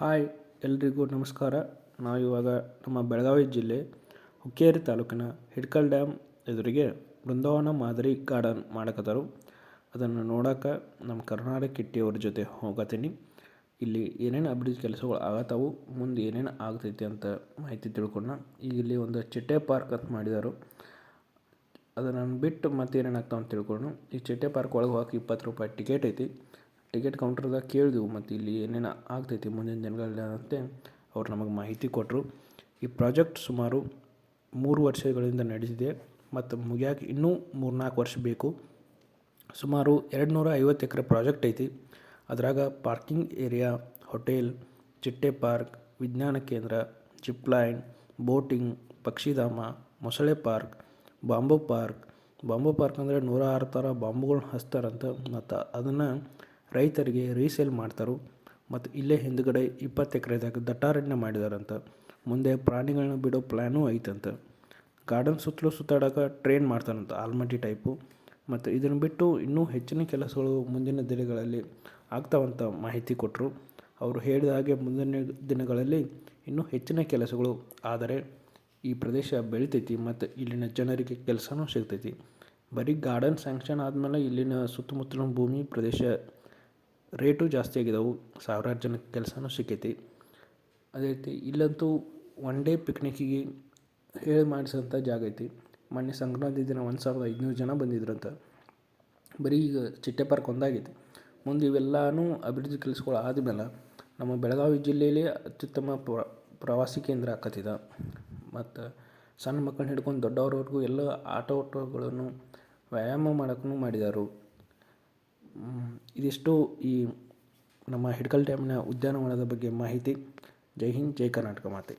Hi ಎಲ್ರಿಗೂ ನಮಸ್ಕಾರ. ನಾವಿವಾಗ ನಮ್ಮ ಬೆಳಗಾವಿ ಜಿಲ್ಲೆ ಹುಕ್ಕೇರಿ ತಾಲೂಕಿನ ಹಿಡ್ಕಲ್ ಡ್ಯಾಮ್ ಎದುರಿಗೆ ಬೃಂದಾವನ ಮಾದರಿ ಗಾರ್ಡನ್ ಮಾಡಕತ್ತಾರು. ಅದನ್ನು ನೋಡೋಕೆ ನಮ್ಮ ಕರ್ನಾಟಕ ಕಿಟ್ಟಿಯವ್ರ ಜೊತೆ ಹೋಗತ್ತೀನಿ. ಇಲ್ಲಿ ಏನೇನು ಅಭಿವೃದ್ಧಿ ಕೆಲಸಗಳು ಆಗತ್ತವು, ಮುಂದೆ ಏನೇನು ಆಗ್ತೈತಿ ಅಂತ ಮಾಹಿತಿ ತಿಳ್ಕೊಂಡ. ಈಗ ಇಲ್ಲಿ ಒಂದು ಚಿಟ್ಟೆ ಪಾರ್ಕ್ ಅಂತ ಮಾಡಿದರು. ಅದನ್ನು ಬಿಟ್ಟು ಮತ್ತೆ ಏನೇನಾಗ್ತಾವ ಅಂತ ತಿಳ್ಕೊಂಡು ಈ ಚಿಟ್ಟೆ ಪಾರ್ಕ್ ಒಳಗೆ ಹೋಗಕ್ಕೆ 20 ರೂಪಾಯಿ ಟಿಕೆಟ್ ಐತಿ. ಟಿಕೆಟ್ ಕೌಂಟ್ರದಾಗ ಕೇಳಿದೆವು ಮತ್ತು ಇಲ್ಲಿ ಏನೇನು ಆಗ್ತೈತಿ ಮುಂದಿನ ದಿನಗಳಲ್ಲಿ ಅಂತೆ ಅವ್ರು ನಮಗೆ ಮಾಹಿತಿ ಕೊಟ್ಟರು. ಈ ಪ್ರಾಜೆಕ್ಟ್ ಸುಮಾರು 3 ವರ್ಷಗಳಿಂದ ನಡೆದಿದೆ ಮತ್ತು ಮುಗಿಯೋಕೆ ಇನ್ನೂ 3-4 ವರ್ಷ ಬೇಕು. ಸುಮಾರು 250 ಎಕರೆ ಪ್ರಾಜೆಕ್ಟ್ ಐತಿ. ಅದ್ರಾಗ ಪಾರ್ಕಿಂಗ್ ಏರಿಯಾ, ಹೋಟೆಲ್, ಚಿಟ್ಟೆ ಪಾರ್ಕ್, ವಿಜ್ಞಾನ ಕೇಂದ್ರ, ಜಿಪ್ ಲೈನ್, ಬೋಟಿಂಗ್, ಪಕ್ಷಿಧಾಮ, ಮೊಸಳೆ ಪಾರ್ಕ್, ಬಾಂಬು ಪಾರ್ಕ್ ಅಂದರೆ 106 ಥರ ಬಾಂಬುಗಳನ್ನ ಹಚ್ತಾರಂತ ಮತ್ತು ಅದನ್ನು ರೈತರಿಗೆ ರೀಸೇಲ್ ಮಾಡ್ತಾರೆ. ಮತ್ತು ಇಲ್ಲೇ ಹಿಂದುಗಡೆ 20 ಎಕರೆದಾಗ ದಟ್ಟಾರಣ್ಯ ಮಾಡಿದಾರಂತ. ಮುಂದೆ ಪ್ರಾಣಿಗಳನ್ನ ಬಿಡೋ ಪ್ಲ್ಯಾನೂ ಐತಂತ. ಗಾರ್ಡನ್ ಸುತ್ತಲೂ ಸುತ್ತಾಡೋಕೆ ಟ್ರೈನ್ ಮಾಡ್ತಾರಂತ, ಆಲ್ಮಟ್ಟಿ ಟೈಪು. ಮತ್ತು ಇದನ್ನು ಬಿಟ್ಟು ಇನ್ನೂ ಹೆಚ್ಚಿನ ಕೆಲಸಗಳು ಮುಂದಿನ ದಿನಗಳಲ್ಲಿ ಆಗ್ತಾವಂತ ಮಾಹಿತಿ ಕೊಟ್ಟರು. ಅವರು ಹೇಳಿದ ಹಾಗೆ ಮುಂದಿನ ದಿನಗಳಲ್ಲಿ ಇನ್ನೂ ಹೆಚ್ಚಿನ ಕೆಲಸಗಳು ಆದರೆ ಈ ಪ್ರದೇಶ ಬೆಳಿತೈತಿ ಮತ್ತು ಇಲ್ಲಿನ ಜನರಿಗೆ ಕೆಲಸನೂ ಸಿಗ್ತೈತಿ. ಬರೀ ಗಾರ್ಡನ್ ಸ್ಯಾಂಕ್ಷನ್ ಆದಮೇಲೆ ಇಲ್ಲಿನ ಸುತ್ತಮುತ್ತಲಿನ ಭೂಮಿ ಪ್ರದೇಶ ರೇಟು ಜಾಸ್ತಿ ಆಗಿದಾವೆ. ಸಾವಿರಾರು ಜನಕ್ಕೆ ಕೆಲಸನೂ ಸಿಕ್ಕೈತಿ. ಅದೇ ರೀತಿ ಇಲ್ಲಂತೂ ಒನ್ ಡೇ ಪಿಕ್ನಿಕ್ಕಿಗೆ ಹೇಳಿ ಮಾಡಿಸೋಂಥ ಜಾಗ ಐತಿ. ಮೊನ್ನೆ ಸಂಕ್ರಾಂತಿ ದಿನ 1500 ಜನ ಬಂದಿದ್ರಂತ. ಬರೀ ಈಗ ಚಿಟ್ಟೆ ಪಾರ್ಕ್ ಒಂದಾಗೈತಿ. ಮುಂದೆ ಇವೆಲ್ಲನೂ ಅಭಿವೃದ್ಧಿ ಕೆಲಸಗಳು ಆದಮೇಲೆ ನಮ್ಮ ಬೆಳಗಾವಿ ಜಿಲ್ಲೆಯಲ್ಲಿ ಅತ್ಯುತ್ತಮ ಪ್ರವಾಸಿ ಕೇಂದ್ರ ಆಕತ್ತಿದೆ. ಮತ್ತು ಸಣ್ಣ ಮಕ್ಕಳನ್ನ ಹಿಡ್ಕೊಂಡು ದೊಡ್ಡವ್ರವರೆಗೂ ಎಲ್ಲ ಆಟೋಟಗಳನ್ನು ವ್ಯಾಯಾಮ ಮಾಡೋಕ್ಕೂ ಮಾಡಿದರು. ಇದಿಷ್ಟು ಈ ನಮ್ಮ ಹಿಡ್ಕಲ್ ಡ್ಯಾಮ್ನ ಉದ್ಯಾನವನದ ಬಗ್ಗೆ ಮಾಹಿತಿ. ಜೈ ಹಿಂದ್, ಜೈ ಕರ್ನಾಟಕ ಮಾತೆ.